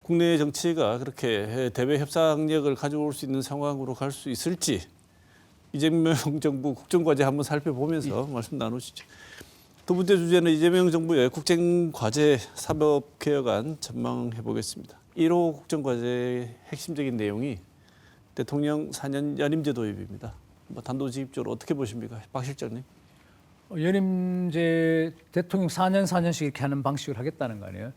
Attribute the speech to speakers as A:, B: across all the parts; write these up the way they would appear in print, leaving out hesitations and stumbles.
A: 국내 정치가 그렇게 대외 협상력을 가져올 수 있는 상황으로 갈 수 있을지 이재명 정부 국정과제 한번 살펴보면서 말씀 나누시죠. 두 번째 주제는 이재명 정부의 국정과제 사법개혁안 전망해 보겠습니다. 1호 국정과제의 핵심적인 내용이 대통령 4년 연임제 도입입니다. 단도직입적으로 어떻게 보십니까, 박 실장님?
B: 연임제 대통령 4년씩 이렇게 하는 방식을 하겠다는 거 아니에요?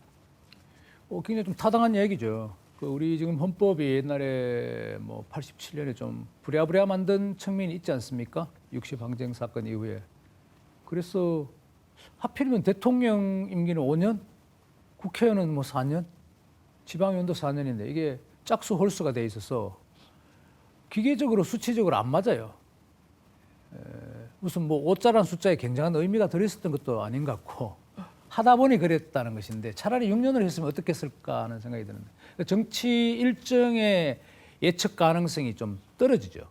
B: 굉장히 좀 타당한 얘기죠. 우리 지금 헌법이 옛날에 87년에 좀 부랴부랴 만든 측면이 있지 않습니까? 60 항쟁 사건 이후에. 그래서 하필이면 대통령 임기는 5년, 국회의원은 4년, 지방의원도 4년인데 이게 짝수 홀수가 돼 있어서 기계적으로 수치적으로 안 맞아요. 무슨 5자라는 숫자에 굉장한 의미가 들어있었던 것도 아닌 것 같고 하다 보니 그랬다는 것인데 차라리 6년을 했으면 어떻겠을까 하는 생각이 드는데 정치 일정의 예측 가능성이 좀 떨어지죠.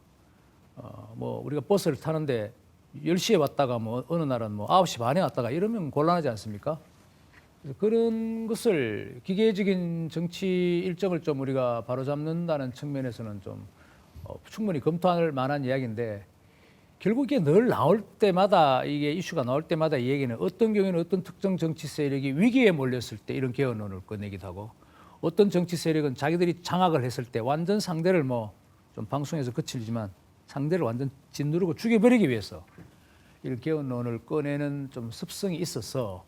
B: 우리가 버스를 타는데 10시에 왔다가 어느 날은 9시 반에 왔다가 이러면 곤란하지 않습니까? 그런 것을 기계적인 정치 일정을 좀 우리가 바로잡는다는 측면에서는 좀 충분히 검토할 만한 이야기인데 결국 이게 늘 나올 때마다 이게 이슈가 나올 때마다 이 얘기는 어떤 경우에는 어떤 특정 정치 세력이 위기에 몰렸을 때 이런 개헌론을 꺼내기도 하고 어떤 정치 세력은 자기들이 장악을 했을 때 완전 상대를 좀 방송에서 거칠지만 상대를 완전 짓누르고 죽여버리기 위해서 이런 개헌론을 꺼내는 좀 습성이 있어서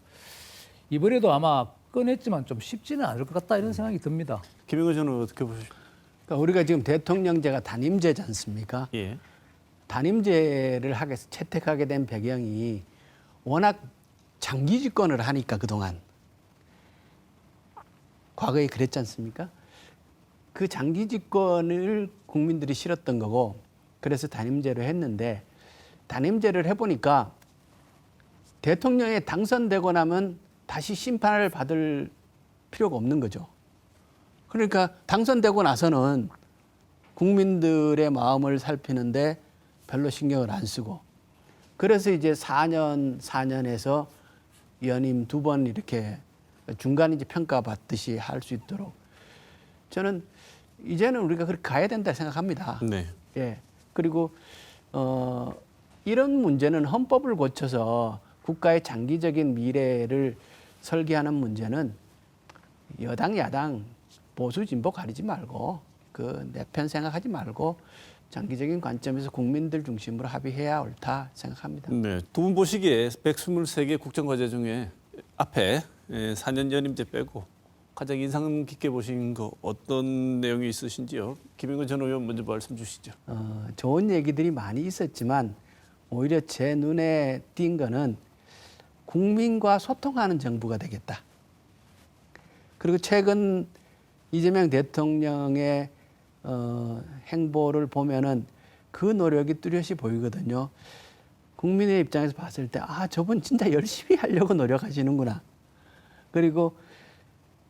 B: 이번에도 아마 꺼냈지만 좀 쉽지는 않을 것 같다 이런 생각이 듭니다.
A: 김영호 저는 어떻게 보십니까?
C: 그러니까 우리가 지금 대통령제가 단임제지 않습니까?
A: 예.
C: 단임제를 채택하게 된 배경이 워낙 장기 집권을 하니까 그동안 과거에 그랬지 않습니까? 그 장기 집권을 국민들이 싫었던 거고 그래서 단임제로 했는데 단임제를 해보니까 대통령에 당선되고 나면 다시 심판을 받을 필요가 없는 거죠. 그러니까 당선되고 나서는 국민들의 마음을 살피는데 별로 신경을 안 쓰고 그래서 이제 4년에서 연임 2번 이렇게 중간 이제 평가받듯이 할 수 있도록 저는 이제는 우리가 그렇게 가야 된다 생각합니다.
A: 네.
C: 예. 그리고 이런 문제는 헌법을 고쳐서 국가의 장기적인 미래를 설계하는 문제는 여당 야당 보수 진보 가리지 말고 내 편 생각하지 말고 장기적인 관점에서 국민들 중심으로 합의해야 옳다 생각합니다.
A: 네. 두 분 보시기에 123개 국정과제 중에 앞에 4년 연임제 빼고 가장 인상 깊게 보신 거 어떤 내용이 있으신지요? 김영건 전 의원 먼저 말씀 주시죠.
C: 좋은 얘기들이 많이 있었지만 오히려 제 눈에 띈 거는 국민과 소통하는 정부가 되겠다. 그리고 최근 이재명 대통령의 행보를 보면은 그 노력이 뚜렷이 보이거든요. 국민의 입장에서 봤을 때, 저분 진짜 열심히 하려고 노력하시는구나. 그리고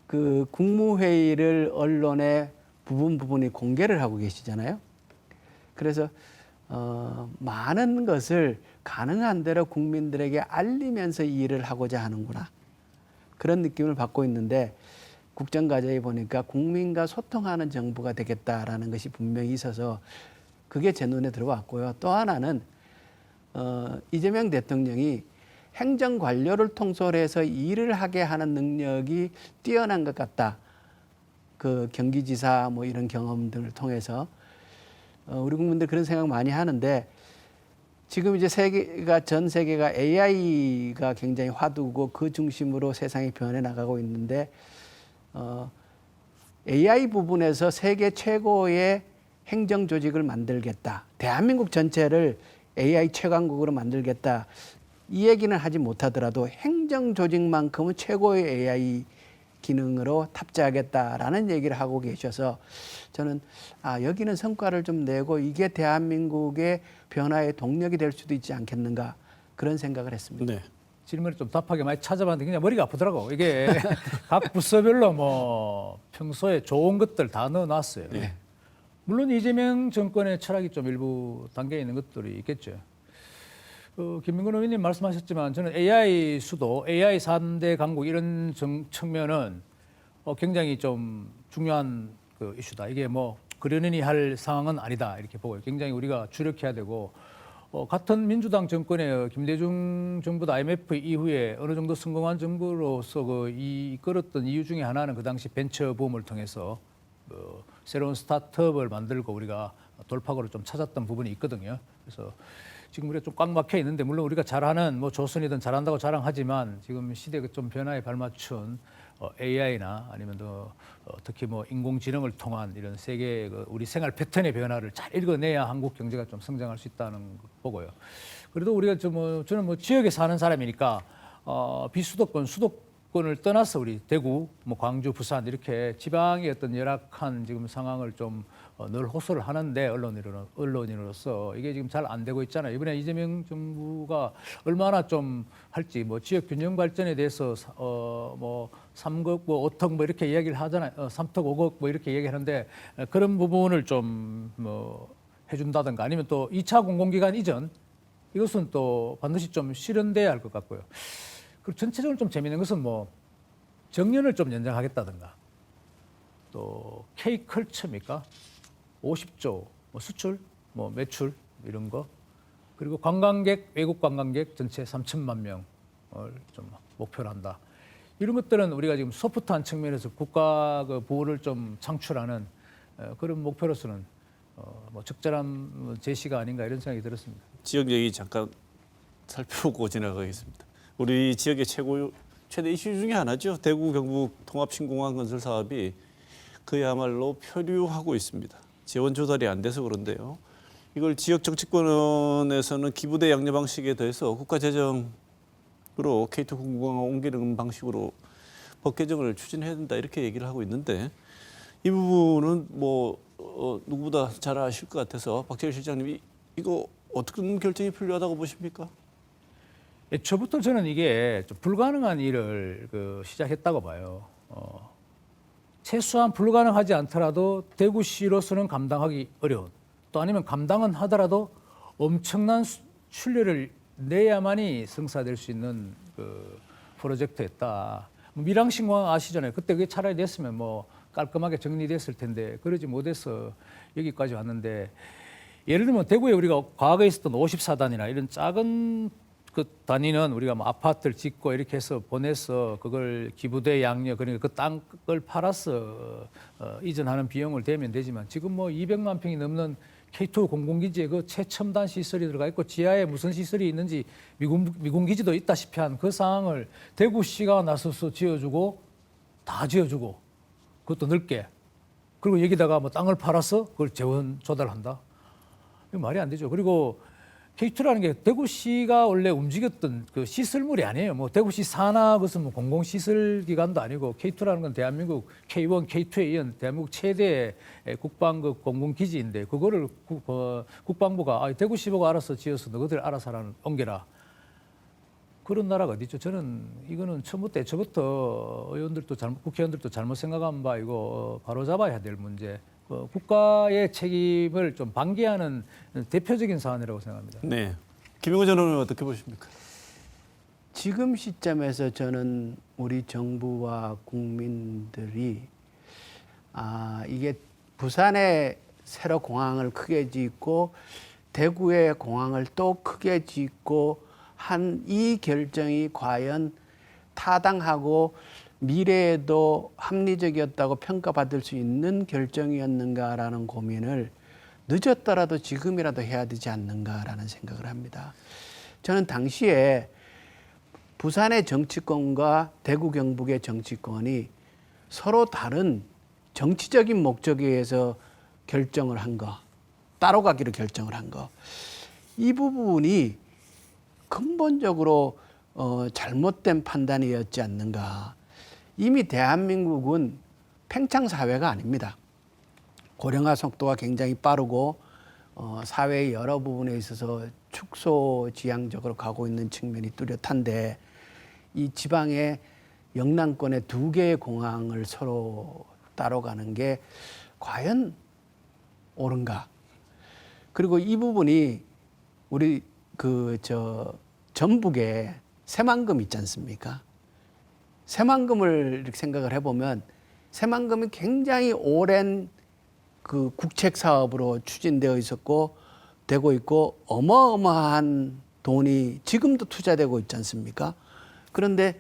C: 그 국무회의를 언론에 부분이 공개를 하고 계시잖아요. 그래서 많은 것을 가능한 대로 국민들에게 알리면서 이 일을 하고자 하는구나. 그런 느낌을 받고 있는데 국정과제에 보니까 국민과 소통하는 정부가 되겠다라는 것이 분명히 있어서 그게 제 눈에 들어왔고요. 또 하나는 이재명 대통령이 행정관료를 통솔해서 일을 하게 하는 능력이 뛰어난 것 같다. 그 경기지사 이런 경험들을 통해서 우리 국민들 그런 생각 많이 하는데 지금 이제 전 세계가 AI가 굉장히 화두고 그 중심으로 세상이 변해 나가고 있는데 AI 부분에서 세계 최고의 행정 조직을 만들겠다. 대한민국 전체를 AI 최강국으로 만들겠다. 이 얘기는 하지 못하더라도 행정 조직만큼은 최고의 AI 기능으로 탑재하겠다라는 얘기를 하고 계셔서 저는 여기는 성과를 좀 내고 이게 대한민국의 변화의 동력이 될 수도 있지 않겠는가 그런 생각을 했습니다.
A: 네.
B: 질문을 좀 답하게 많이 찾아봤는데 그냥 머리가 아프더라고. 이게 각 부서별로 평소에 좋은 것들 다 넣어놨어요.
A: 네.
B: 물론 이재명 정권의 철학이 좀 일부 담겨 있는 것들이 있겠죠. 김민근 의원님 말씀하셨지만 저는 AI 수도, AI 3대 강국 이런 측면은 굉장히 좀 중요한 그 이슈다. 이게 뭐 그러려니 할 상황은 아니다 이렇게 보고요. 굉장히 우리가 주력해야 되고 같은 민주당 정권의 김대중 정부도 IMF 이후에 어느 정도 성공한 정부로서 이끌었던 이유 중에 하나는 그 당시 벤처붐을 통해서 새로운 스타트업을 만들고 우리가 돌파구를 좀 찾았던 부분이 있거든요. 그래서 지금 우리가 좀 꽉 막혀 있는데 물론 우리가 잘하는 뭐 조선이든 잘한다고 자랑하지만 지금 시대가 좀 변화에 발맞춘 AI나 아니면 특히 뭐 인공지능을 통한 이런 세계의 우리 생활 패턴의 변화를 잘 읽어내야 한국 경제가 좀 성장할 수 있다는 거 보고요. 그래도 우리가 저는 뭐 지역에 사는 사람이니까 비수도권, 수도권을 떠나서 우리 대구, 뭐 광주, 부산 이렇게 지방의 어떤 열악한 지금 상황을 좀 늘 호소를 하는데 언론인으로서 이게 지금 잘 안 되고 있잖아요. 이번에 이재명 정부가 얼마나 좀 할지 뭐 지역 균형 발전에 대해서 뭐 3억 뭐 5턱 뭐 이렇게 이야기를 하잖아요. 3턱 5억 뭐 이렇게 얘기하는데 그런 부분을 좀 뭐 해준다든가 아니면 또 2차 공공기관 이전 이것은 또 반드시 좀 실현돼야 할 것 같고요. 그리고 전체적으로 좀 재미있는 것은 뭐 정년을 좀 연장하겠다든가 또 K컬처입니까? 50조 뭐 수출, 뭐 매출 이런 거 그리고 관광객, 외국 관광객 전체 3천만 명을 좀 목표로 한다. 이런 것들은 우리가 지금 소프트한 측면에서 국가 그 부를 좀 창출하는 그런 목표로서는 뭐 적절한 제시가 아닌가 이런 생각이 들었습니다.
A: 지역 얘기 잠깐 살펴보고 지나가겠습니다. 우리 지역의 최대 이슈 중에 하나죠. 대구 경북 통합신공항 건설 사업이 그야말로 표류하고 있습니다. 재원 조달이 안 돼서 그런데요. 이걸 지역 정치권에서는 기부대 양려 방식에 더해서 국가 재정으로 K2 공공항 옮기는 방식으로 법 개정을 추진해야 된다 이렇게 얘기를 하고 있는데 이 부분은 뭐 누구보다 잘 아실 것 같아서 박재일 실장님이 이거 어떤 결정이 필요하다고 보십니까?
B: 애초부터 저는 이게 좀 불가능한 일을 시작했다고 봐요. 최소한 불가능하지 않더라도 대구시로서는 감당하기 어려운 또 아니면 감당은 하더라도 엄청난 순료를 내야만이 성사될 수 있는 그 프로젝트였다. 밀양신공항 아시잖아요. 그때 그게 차라리 됐으면 뭐 깔끔하게 정리됐을 텐데 그러지 못해서 여기까지 왔는데 예를 들면 대구에 우리가 과거에 있었던 54단이나 이런 작은 그 단위는 우리가 뭐 아파트를 짓고 이렇게 해서 보내서 그걸 기부대 양려 그러니까 그 땅을 팔아서 이전하는 비용을 대면 되지만 지금 뭐 200만 평이 넘는 K2 공공기지에 그 최첨단 시설이 들어가 있고 지하에 무슨 시설이 있는지 미군기지도 있다시피 한 그 상황을 대구시가 나서서 지어주고 다 지어주고 그것도 넓게 그리고 여기다가 뭐 땅을 팔아서 그걸 재원 조달한다. 이거 말이 안 되죠. 그리고 K2라는 게 대구시가 원래 움직였던 그 시설물이 아니에요. 뭐 대구시 산하 그것은 뭐 공공시설기관도 아니고 K2라는 건 대한민국 K1, K2에 이은 대한민국 최대 국방 공공기지인데 그거를 국방부가 대구시 보고 알아서 지어서 너희들 알아서 옮겨라. 그런 나라가 어디 있죠? 저는 이거는 처음부터 애초부터 국회의원들도 잘못 생각한 바 이거 바로 잡아야 될 문제. 국가의 책임을 좀 방기하는 대표적인 사안이라고 생각합니다.
A: 네, 김용호 전 의원은 어떻게 보십니까?
C: 지금 시점에서 저는 우리 정부와 국민들이 이게 부산에 새로 공항을 크게 짓고 대구에 공항을 또 크게 짓고 한 이 결정이 과연 타당하고 미래에도 합리적이었다고 평가받을 수 있는 결정이었는가라는 고민을 늦었더라도 지금이라도 해야 되지 않는가라는 생각을 합니다. 저는 당시에 부산의 정치권과 대구 경북의 정치권이 서로 다른 정치적인 목적에 의해서 결정을 한 거, 따로 가기로 결정을 한 거. 이 부분이 근본적으로 잘못된 판단이었지 않는가. 이미 대한민국은 팽창 사회가 아닙니다. 고령화 속도가 굉장히 빠르고 사회의 여러 부분에 있어서 축소지향적으로 가고 있는 측면이 뚜렷한데 이 지방의 영남권의 2개의 공항을 서로 따로 가는 게 과연 옳은가? 그리고 이 부분이 우리 전북에 새만금 있지 않습니까? 새만금을 이렇게 생각을 해보면 새만금이 굉장히 오랜 그 국책 사업으로 추진되어 있었고 되고 있고 어마어마한 돈이 지금도 투자되고 있지 않습니까? 그런데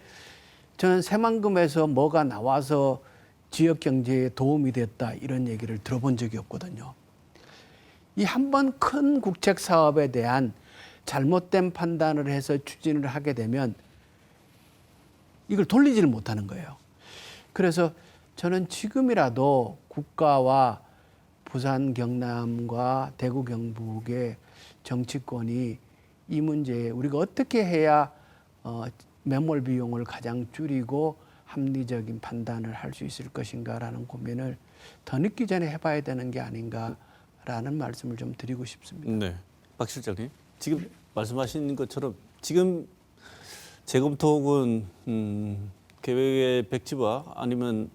C: 저는 새만금에서 뭐가 나와서 지역 경제에 도움이 됐다 이런 얘기를 들어본 적이 없거든요. 이 한 번 큰 국책 사업에 대한 잘못된 판단을 해서 추진을 하게 되면 이걸 돌리지를 못하는 거예요. 그래서 저는 지금이라도 국가와 부산 경남과 대구 경북의 정치권이 이 문제에 우리가 어떻게 해야 매몰 비용을 가장 줄이고 합리적인 판단을 할 수 있을 것인가라는 고민을 더 늦기 전에 해봐야 되는 게 아닌가라는 말씀을 좀 드리고 싶습니다.
A: 네, 박 실장님 지금 말씀하신 것처럼 지금 재검토 혹은 계획의 백지화 아니면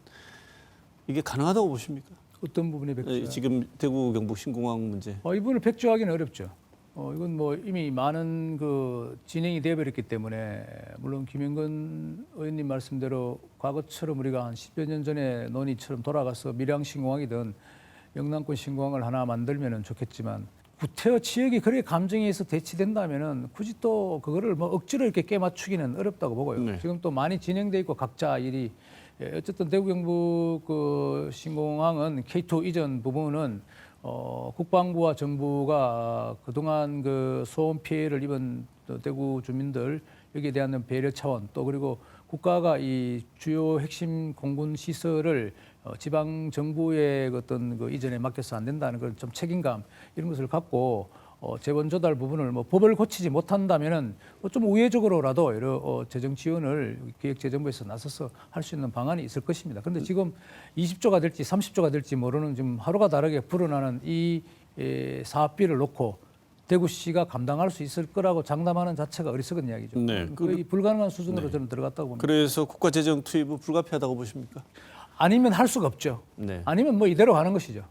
A: 이게 가능하다고 보십니까?
B: 어떤 부분이 백지화?
A: 지금 대구 경북 신공항 문제.
B: 이분을 백지화하기는 어렵죠. 이건 뭐 이미 많은 그 진행이 되어버렸기 때문에 물론 김영건 의원님 말씀대로 과거처럼 우리가 한 10여 년 전에 논의처럼 돌아가서 밀양 신공항이든 영남권 신공항을 하나 만들면은 좋겠지만 구태여 지역이 그렇게 감정에 의해서 대치된다면은 굳이 또 그거를 뭐 억지로 이렇게 깨맞추기는 어렵다고 보고요.
A: 네.
B: 지금 또 많이 진행돼 있고 각자 일이 어쨌든 대구 경북 그 신공항은 K2 이전 부분은 국방부와 정부가 그동안 그 소음 피해를 입은 대구 주민들 여기에 대한 배려 차원 또 그리고 국가가 이 주요 핵심 공군 시설을 지방 정부의 어떤 그 이전에 맡겨서 안 된다는 그런 좀 책임감 이런 것을 갖고 재원 조달 부분을 뭐 법을 고치지 못한다면은 좀 우회적으로라도 이런 재정 지원을 기획재정부에서 나서서 할 수 있는 방안이 있을 것입니다. 그런데 지금 20조가 될지 30조가 될지 모르는 지금 하루가 다르게 불어나는 이 사업비를 놓고 대구시가 감당할 수 있을 거라고 장담하는 자체가 어리석은 이야기죠.
A: 네.
B: 거의 불가능한 수준으로 저는 들어갔다고 봅니다.
A: 그래서 국가 재정 투입은 불가피하다고 보십니까?
B: 아니면 할 수가 없죠.
A: 네.
B: 아니면 뭐 이대로 가는 것이죠.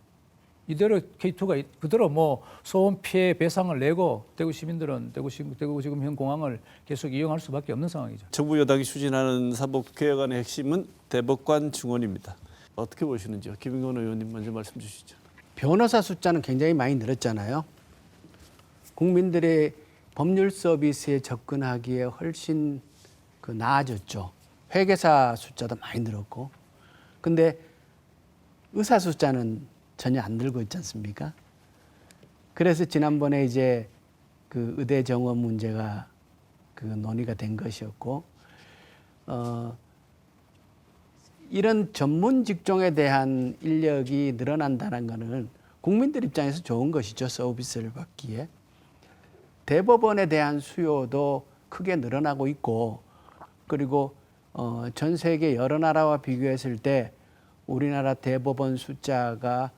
B: 이대로 K2가 그대로 뭐 소음 피해 배상을 내고 대구 시민들은 대구 지금 현 공항을 계속 이용할 수밖에 없는 상황이죠.
A: 정부 여당이 추진하는 사법 개혁안의 핵심은 대법관 증원입니다. 어떻게 보시는지요? 김영건 의원님 먼저 말씀 주시죠.
C: 변호사 숫자는 굉장히 많이 늘었잖아요. 국민들의 법률 서비스에 접근하기에 훨씬 그 나아졌죠. 회계사 숫자도 많이 늘었고. 근데 의사 숫자는 전혀 안 늘고 있지 않습니까? 그래서 지난번에 이제 그 의대 정원 문제가 그 논의가 된 것이었고, 이런 전문 직종에 대한 인력이 늘어난다는 것은 국민들 입장에서 좋은 것이죠. 서비스를 받기에. 대법원에 대한 수요도 크게 늘어나고 있고, 그리고 전 세계 여러 나라와 비교했을 때 우리나라 대법원 숫자가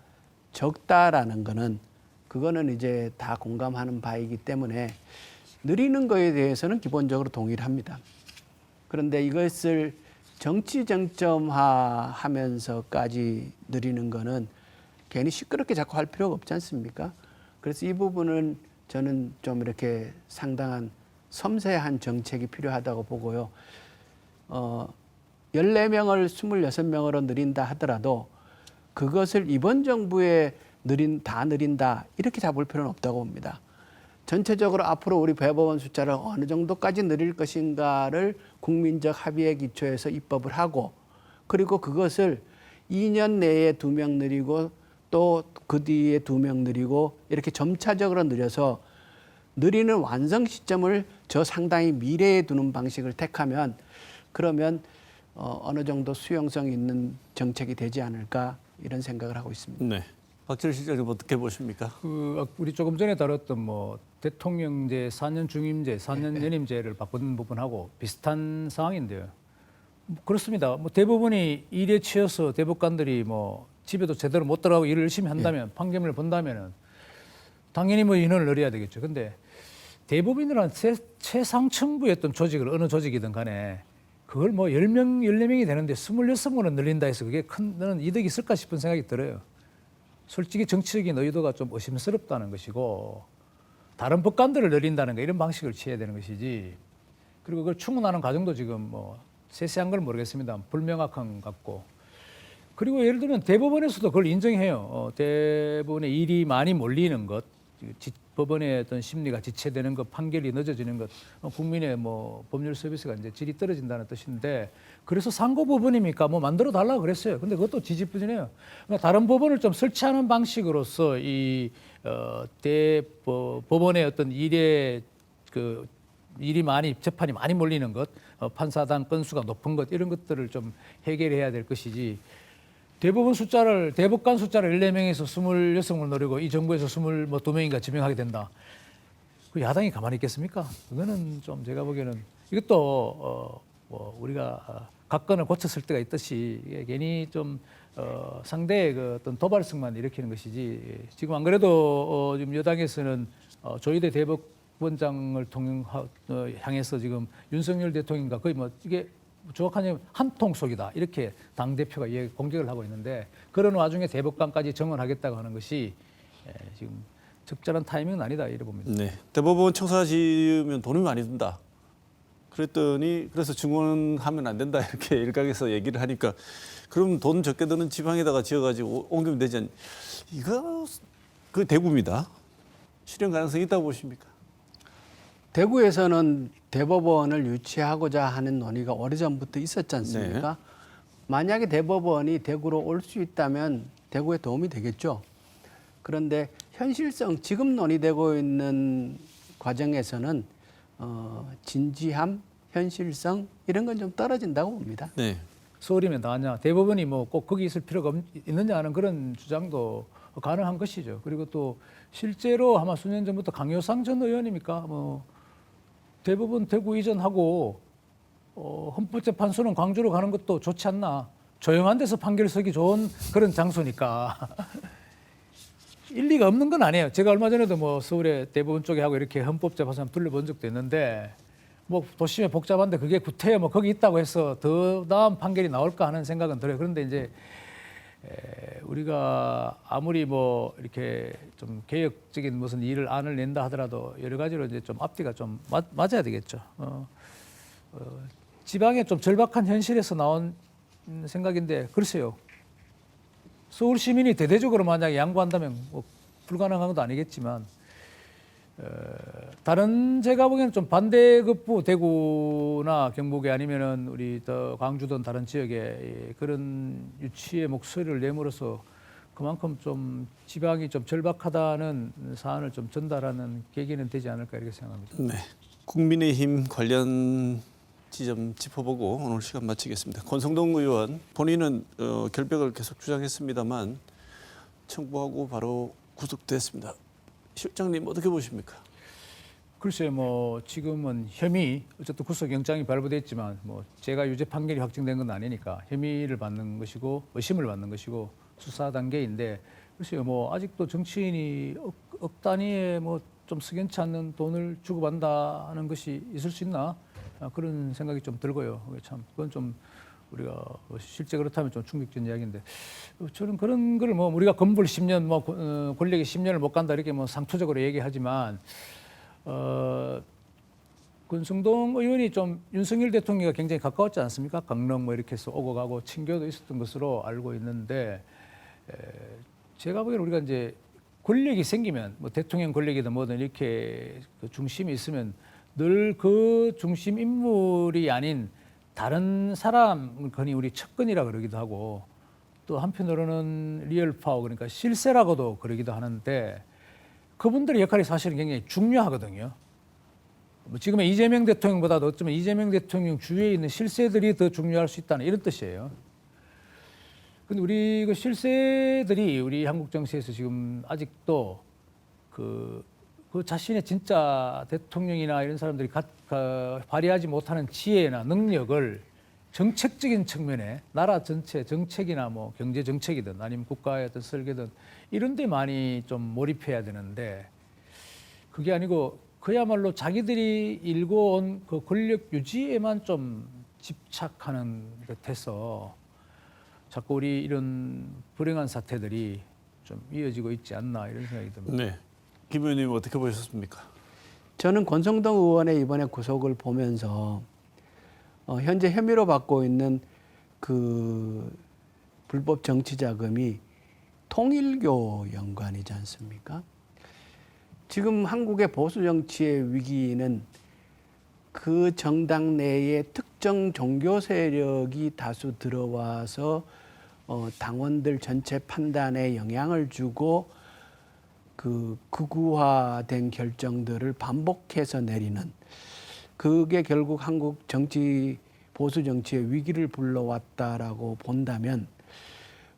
C: 적다라는 거는 그거는 이제 다 공감하는 바이기 때문에 느리는 거에 대해서는 기본적으로 동의를 합니다. 그런데 이것을 정치 쟁점화하면서까지 느리는 거는 괜히 시끄럽게 자꾸 할 필요가 없지 않습니까? 그래서 이 부분은 저는 좀 이렇게 상당한 섬세한 정책이 필요하다고 보고요. 14명을 26명으로 늘린다 하더라도 그것을 이번 정부에 다 느린다 이렇게 잡을 필요는 없다고 봅니다. 전체적으로 앞으로 우리 대법원 숫자를 어느 정도까지 늘릴 것인가를 국민적 합의에 기초해서 입법을 하고 그리고 그것을 2년 내에 2명 늘리고 또 그 뒤에 2명 늘리고 이렇게 점차적으로 늘려서 늘리는 완성 시점을 저 상당히 미래에 두는 방식을 택하면 그러면 어느 정도 수용성 있는 정책이 되지 않을까 이런 생각을 하고 있습니다.
A: 네. 박철 실장님 어떻게 보십니까?
B: 우리 조금 전에 다뤘던 뭐 대통령제 4년 중임제, 4년 연임제를 바꾸는 부분하고 비슷한 상황인데요. 그렇습니다. 뭐 대부분이 일에 치여서 대법관들이 뭐 집에도 제대로 못 들어가고 일을 열심히 한다면 판결을 본다면은 당연히 뭐 인원을 늘려야 되겠죠. 근데 대법인이라는 최상층부의 어떤 조직을 어느 조직이든 간에 그걸 뭐 10명, 14명이 되는데 26명으로 늘린다 해서 그게 큰 이득이 있을까 싶은 생각이 들어요. 솔직히 정치적인 의도가 좀 의심스럽다는 것이고 다른 법관들을 늘린다는 거 이런 방식을 취해야 되는 것이지 그리고 그걸 충원하는 과정도 지금 뭐 세세한 걸 모르겠습니다. 불명확한 것 같고 그리고 예를 들면 대법원에서도 그걸 인정해요. 대법원의 일이 많이 몰리는 것, 법원의 어떤 심리가 지체되는 것, 판결이 늦어지는 것, 국민의 뭐 법률 서비스가 이제 질이 떨어진다는 뜻인데, 그래서 상고법원이니까 뭐 만들어 달라고 그랬어요. 근데 그것도 지지부진해요. 그러니까 다른 법원을 좀 설치하는 방식으로서 이 대법원의 어떤 일에 일이 많이 재판이 많이 몰리는 것, 판사당 건수가 높은 것 이런 것들을 좀 해결해야 될 것이지. 대법관 숫자를 14명에서 26명을 노리고 이 정부에서 22명인가 지명하게 된다. 그 야당이 가만히 있겠습니까? 그거는 좀 제가 보기에는 이것도 뭐 우리가 각건을 고쳤을 때가 있듯이 이게 괜히 좀 상대의 그 어떤 도발성만 일으키는 것이지. 지금 안 그래도 지금 여당에서는 조희대 대법원장을 향해서 지금 윤석열 대통령과 거의 뭐 이게 정확하게 한 통속이다 이렇게 당 대표가 공격을 하고 있는데, 그런 와중에 대법관까지 정언하겠다고 하는 것이 지금 적절한 타이밍은 아니다 이래 봅니다.
A: 네. 대법원 청사 지으면 돈이 많이 든다. 그랬더니 그래서 증언하면 안 된다 이렇게 일각에서 얘기를 하니까, 그럼 돈 적게 드는 지방에다가 지어가지고 옮기면 되지 않? 이거 그 대구입니다. 실현 가능성이 있다고 보십니까?
C: 대구에서는 대법원을 유치하고자 하는 논의가 오래전부터 있었지 않습니까?
A: 네.
C: 만약에 대법원이 대구로 올 수 있다면 대구에 도움이 되겠죠. 그런데 현실성, 지금 논의되고 있는 과정에서는 진지함, 현실성 이런 건 좀 떨어진다고 봅니다.
A: 네.
B: 서울이면 다하냐, 대법원이 뭐 꼭 거기 있을 필요가 있느냐 하는 그런 주장도 가능한 것이죠. 그리고 또 실제로 아마 수년 전부터 강효상 전 의원입니까? 뭐 대법원 대구 이전하고 헌법재판소는 광주로 가는 것도 좋지 않나. 조용한 데서 판결 서기 좋은 그런 장소니까. 일리가 없는 건 아니에요. 제가 얼마 전에도 뭐 서울의 대법원 쪽에 하고 이렇게 헌법재판소 둘러본 적도 있는데, 뭐 도심에 복잡한데 그게 구태여 뭐 거기 있다고 해서 더 나은 판결이 나올까 하는 생각은 들어요. 그런데 이제 우리가 아무리 뭐 이렇게 좀 개혁적인 무슨 일을 안을 낸다 하더라도 여러 가지로 이제 좀 앞뒤가 좀 맞아야 되겠죠. 지방의 좀 절박한 현실에서 나온 생각인데, 글쎄요. 서울 시민이 대대적으로 만약에 양보한다면 뭐 불가능한 것도 아니겠지만, 다른 제가 보기에는 좀 반대급부 대구나 경북에 아니면은 우리 더 광주든 다른 지역에 그런 유치의 목소리를 내므로써 그만큼 좀 지방이 좀 절박하다는 사안을 좀 전달하는 계기는 되지 않을까 이렇게 생각합니다.
A: 네. 국민의힘 관련 지점 짚어보고 오늘 시간 마치겠습니다. 권성동 의원 본인은 결백을 계속 주장했습니다만 청구하고 바로 구속됐습니다. 실장님 어떻게 보십니까?
B: 글쎄요, 뭐 지금은 혐의, 어쨌든 구속영장이 발부됐지만 뭐 제가 유죄 판결이 확정된 건 아니니까 혐의를 받는 것이고 의심을 받는 것이고 수사 단계인데, 글쎄요, 뭐 아직도 정치인이 억 단위의 뭐 좀 석연치 않는 돈을 주고받는다는 것이 있을 수 있나, 그런 생각이 좀 들고요. 참 그건 좀 우리가 실제 그렇다면 좀 충격적인 이야기인데, 저는 그런 걸 뭐 우리가 건불 10년 뭐 권력이 10년을 못 간다 이렇게 뭐 상투적으로 얘기하지만, 권성동 의원이 좀 윤석열 대통령과 굉장히 가까웠지 않습니까? 강릉 뭐 이렇게 해서 오고 가고 친교도 있었던 것으로 알고 있는데, 제가 보기에는 우리가 이제 권력이 생기면 뭐 대통령 권력이든 뭐든 이렇게 그 중심이 있으면 늘 그 중심 인물이 아닌 다른 사람, 흔히 우리 측근이라 그러기도 하고, 또 한편으로는 리얼 파워, 그러니까 실세라고도 그러기도 하는데, 그분들의 역할이 사실은 굉장히 중요하거든요. 뭐 지금의 이재명 대통령보다도 어쩌면 이재명 대통령 주위에 있는 실세들이 더 중요할 수 있다는 이런 뜻이에요. 근데 우리 그 실세들이 우리 한국 정치에서 지금 아직도 그 자신의 진짜 대통령이나 이런 사람들이 발휘하지 못하는 지혜나 능력을 정책적인 측면에 나라 전체 정책이나 뭐 경제 정책이든 아니면 국가의 어떤 설계든 이런 데 많이 좀 몰입해야 되는데, 그게 아니고 그야말로 자기들이 일궈 온 그 권력 유지에만 좀 집착하는 듯해서 자꾸 우리 이런 불행한 사태들이 좀 이어지고 있지 않나 이런 생각이 듭니다.
A: 네. 김 의원님 어떻게 보셨습니까?
C: 저는 권성동 의원의 이번에 구속을 보면서 현재 혐의로 받고 있는 그 불법 정치 자금이 통일교 연관이지 않습니까? 지금 한국의 보수 정치의 위기는 그 정당 내에 특정 종교 세력이 다수 들어와서 당원들 전체 판단에 영향을 주고 그 극우화된 결정들을 반복해서 내리는, 그게 결국 한국 정치 보수 정치의 위기를 불러왔다라고 본다면,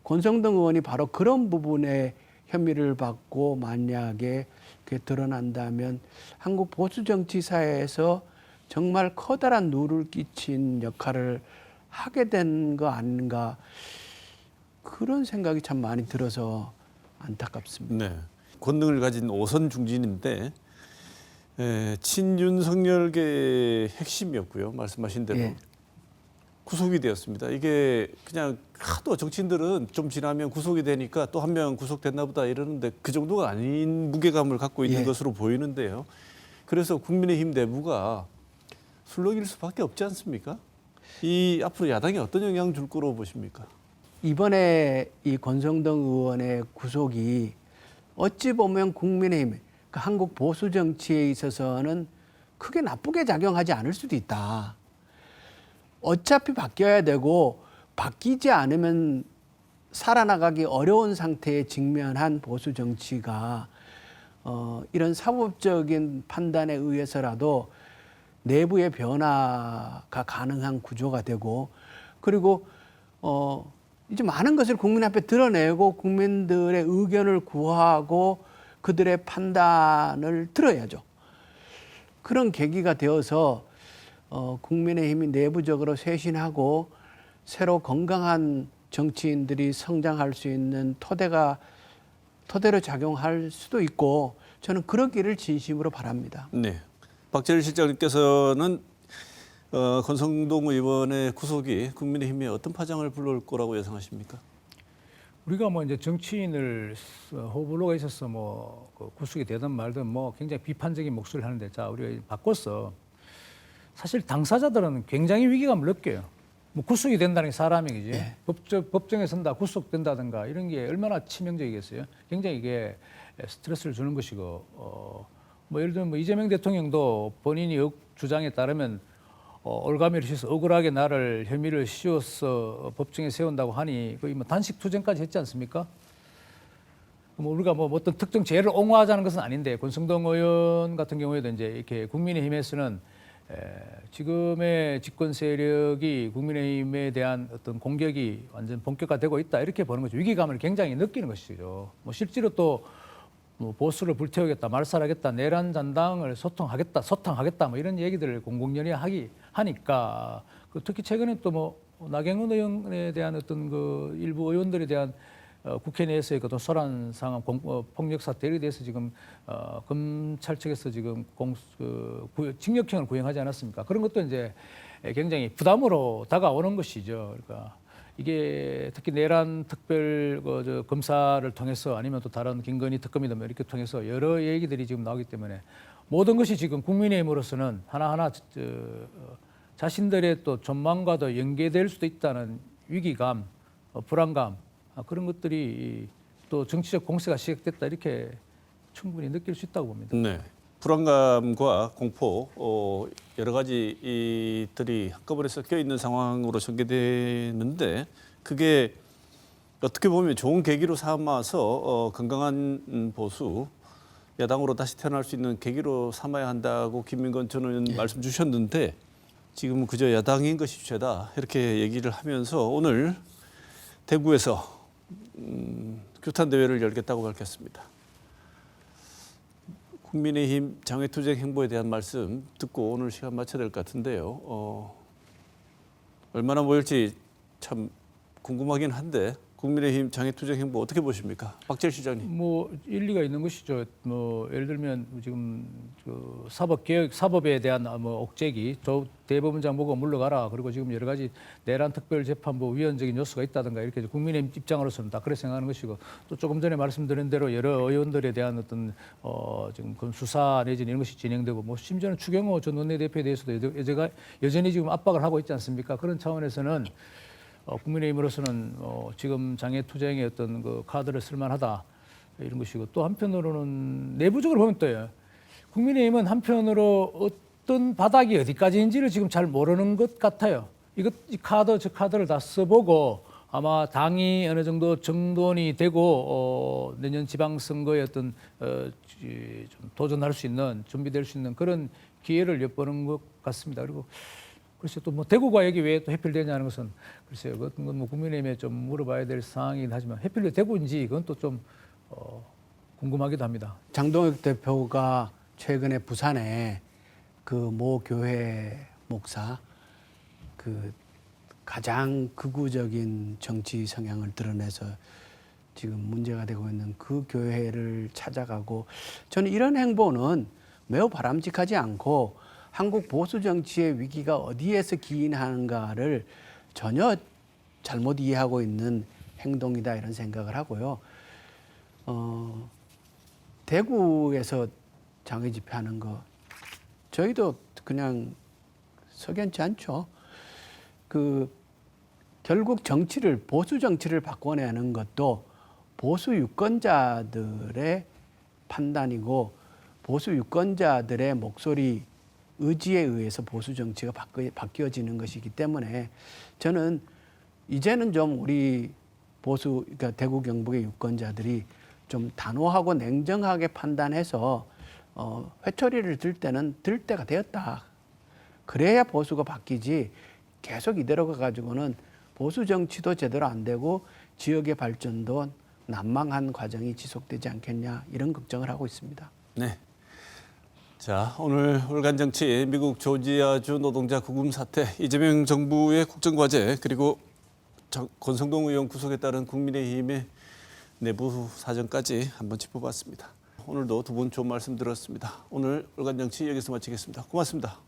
C: 권성동 의원이 바로 그런 부분에 혐의를 받고 만약에 그게 드러난다면 한국 보수 정치사에서 정말 커다란 누를 끼친 역할을 하게 된 거 아닌가, 그런 생각이 참 많이 들어서 안타깝습니다.
A: 네. 권능을 가진 오선 중진인데 친윤석열계의 핵심이었고요. 말씀하신 대로
C: 예.
A: 구속이 되었습니다. 이게 그냥 하도 정치인들은 좀 지나면 구속이 되니까 또 한 명 구속됐나 보다 이러는데 그 정도가 아닌 무게감을 갖고 있는
C: 예.
A: 것으로 보이는데요. 그래서 국민의힘 내부가 술렁일 수밖에 없지 않습니까? 이 앞으로 야당에 어떤 영향을 줄 거로 보십니까?
C: 이번에 이 권성동 의원의 구속이 어찌 보면 국민의힘, 그러니까 한국 보수 정치에 있어서는 크게 나쁘게 작용하지 않을 수도 있다. 어차피 바뀌어야 되고 바뀌지 않으면 살아나가기 어려운 상태에 직면한 보수 정치가 이런 사법적인 판단에 의해서라도 내부의 변화가 가능한 구조가 되고, 그리고 이제 많은 것을 국민 앞에 드러내고 국민들의 의견을 구하고 그들의 판단을 들어야죠. 그런 계기가 되어서 국민의힘이 내부적으로 쇄신하고 새로 건강한 정치인들이 성장할 수 있는 토대로 작용할 수도 있고, 저는 그러기를 진심으로 바랍니다.
A: 네. 박재일 실장님께서는 권성동 의원의 구속이 국민의힘에 어떤 파장을 불러올 거라고 예상하십니까?
B: 우리가 뭐 이제 정치인을 호불호가 있어서 뭐 구속이 되든 말든 뭐 굉장히 비판적인 목소리를 하는데, 자, 우리가 바꿨어. 사실 당사자들은 굉장히 위기감을 느껴요. 뭐 구속이 된다는 게 사람이 얘기지.
C: 네.
B: 법정에 선다, 구속된다든가 이런 게 얼마나 치명적이겠어요. 굉장히 이게 스트레스를 주는 것이고, 뭐 예를 들면 뭐 이재명 대통령도 본인이 주장에 따르면 올가미를 씌워서 억울하게 나를 혐의를 씌워서 법정에 세운다고 하니 거의 뭐 단식 투쟁까지 했지 않습니까? 뭐 우리가 뭐 어떤 특정 죄를 옹호하자는 것은 아닌데, 권성동 의원 같은 경우에도 이제 이렇게 국민의힘에서는 지금의 집권 세력이 국민의힘에 대한 어떤 공격이 완전 본격화되고 있다, 이렇게 보는 거죠. 위기감을 굉장히 느끼는 것이죠. 뭐 실제로 또 뭐 보수를 불태우겠다, 말살하겠다, 내란 잔당을 소탕하겠다, 뭐 이런 얘기들을 공공연히 하니까, 특히 최근에 또 뭐 나경원 의원에 대한 어떤 그 일부 의원들에 대한 국회 내에서의 어떤 소란 상황, 폭력 사태에 대해서 지금 검찰 측에서 지금 징역형을 구형하지 않았습니까? 그런 것도 이제 굉장히 부담으로 다가오는 것이죠. 그러니까 이게 특히 내란 특별 검사를 통해서 아니면 또 다른 김건희 특검이든 뭐 이렇게 통해서 여러 얘기들이 지금 나오기 때문에 모든 것이 지금 국민의힘으로서는 하나하나 자신들의 또 전망과도 연계될 수도 있다는 위기감, 불안감, 그런 것들이 또 정치적 공세가 시작됐다, 이렇게 충분히 느낄 수 있다고 봅니다.
A: 네. 불안감과 공포 여러 가지들이 한꺼번에 섞여 있는 상황으로 전개되는데, 그게 어떻게 보면 좋은 계기로 삼아서 건강한 보수 야당으로 다시 태어날 수 있는 계기로 삼아야 한다고 김민건 전 의원 말씀 주셨는데, 지금은 그저 야당인 것이 죄다 이렇게 얘기를 하면서 오늘 대구에서 규탄 대회를 열겠다고 밝혔습니다. 국민의힘 장외투쟁 행보에 대한 말씀 듣고 오늘 시간 마쳐야 될 것 같은데요. 얼마나 모일지 참 궁금하긴 한데, 국민의힘 장외투쟁 행보 어떻게 보십니까, 박재일 시장님?
B: 뭐 일리가 있는 것이죠. 뭐 예를 들면 지금 그 사법에 대한 뭐 억제기, 대법원장 보고 물러가라. 그리고 지금 여러 가지 내란 특별재판부 위헌적인 요소가 있다든가, 이렇게 국민의힘 입장으로서는 다 그렇게 생각하는 것이고, 또 조금 전에 말씀드린 대로 여러 의원들에 대한 어떤 지금 그 수사 내지는 이런 것이 진행되고, 뭐 심지어는 추경호 전 원내대표에 대해서도 여전히 지금 압박을 하고 있지 않습니까? 그런 차원에서는 국민의힘으로서는 지금 장애투쟁의 어떤 그 카드를 쓸만하다 이런 것이고 또 한편으로는 내부적으로 보면 또요. 국민의힘은 한편으로 어떤 바닥이 어디까지인지를 지금 잘 모르는 것 같아요. 이 카드 저 카드를 다 써보고 아마 당이 어느 정도 정돈이 되고 내년 지방선거에 어떤 좀 도전할 수 있는 준비될 수 있는 그런 기회를 엿보는 것 같습니다. 그리고 글쎄 또 뭐 대구가 여기 왜 또 해필되냐는 것은 글쎄요, 그건 뭐 국민의힘에 좀 물어봐야 될 사항이긴 하지만 해필이 대구인지 이건 또 좀 궁금하기도 합니다.
C: 장동혁 대표가 최근에 부산에 그 모 교회 목사 그 가장 극우적인 정치 성향을 드러내서 지금 문제가 되고 있는 그 교회를 찾아가고 저는 이런 행보는 매우 바람직하지 않고 한국 보수 정치의 위기가 어디에서 기인하는가를 전혀 잘못 이해하고 있는 행동이다 이런 생각을 하고요. 대구에서 장외 집회하는 거 저희도 그냥 석연치 않죠. 결국 정치를 보수 정치를 바꿔내는 것도 보수 유권자들의 판단이고 보수 유권자들의 목소리 의지에 의해서 보수 정치가 바뀌어지는 것이기 때문에 저는 이제는 좀 우리 보수 그러니까 대구 경북의 유권자들이 좀 단호하고 냉정하게 판단해서 회초리를 들 때는 들 때가 되었다. 그래야 보수가 바뀌지 계속 이대로 가가지고는 보수 정치도 제대로 안 되고 지역의 발전도 난망한 과정이 지속되지 않겠냐 이런 걱정을 하고 있습니다.
A: 네. 자, 오늘 월간 정치 미국 조지아주 노동자 구금 사태, 이재명 정부의 국정과제 그리고 권성동 의원 구속에 따른 국민의힘의 내부 사정까지 한번 짚어봤습니다. 오늘도 두 분 좋은 말씀 들었습니다. 오늘 월간 정치 여기서 마치겠습니다. 고맙습니다.